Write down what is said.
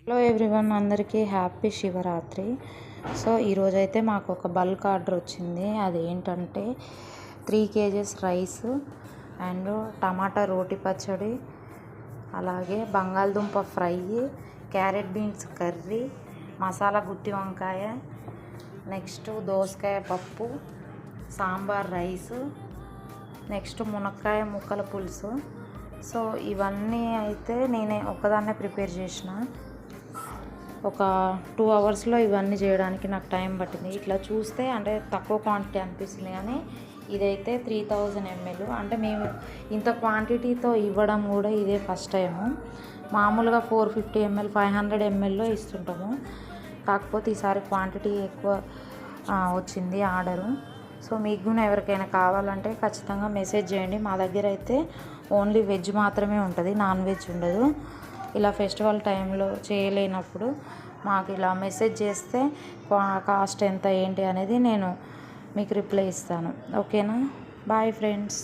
Hello everyone, అందరికీ happy Shivaratri. So ఈరోజైతే మాకు ఒక బల్క్ ఆర్డర్ వచ్చింది. అదేంటంటే 3 kgs రైస్ అండ్ టమాటా రోటి పచ్చడి, అలాగే బంగాళదుంప ఫ్రై, క్యారెట్ బీన్స్ కర్రీ, మసాలా గుత్తి వంకాయ, నెక్స్ట్ దోసకాయ పప్పు, సాంబార్ రైస్, నెక్స్ట్ మునక్కాయ ముక్కల పులుసు. సో ఇవన్నీ అయితే నేనే ఒక్కదాన్నే ప్రిపేర్ చేసిన. ఒక 2 అవర్స్లో ఇవన్నీ చేయడానికి నాకు టైం పట్టింది. ఇట్లా చూస్తే అంటే తక్కువ క్వాంటిటీ అనిపిస్తుంది, కానీ ఇదైతే 3000 ml. అంటే మేము ఇంత క్వాంటిటీతో ఇవ్వడం కూడా ఇదే ఫస్ట్ టైము. మామూలుగా 450 ml 500 mlలో ఇస్తుంటాము. కాకపోతే ఈసారి క్వాంటిటీ ఎక్కువ వచ్చింది ఆర్డరు. సో మీకు కూడా ఎవరికైనా కావాలంటే ఖచ్చితంగా మెసేజ్ చేయండి. మా దగ్గర అయితే ఓన్లీ వెజ్ మాత్రమే ఉంటుంది, నాన్ వెజ్ ఉండదు. ఇలా ఫెస్టివల్ టైంలో చేయలేనప్పుడు మాకు ఇలా మెసేజ్ చేస్తే కాస్ట్ ఎంత ఏంటి అనేది నేను మీకు రిప్లై ఇస్తాను. ఓకేనా? Bye friends.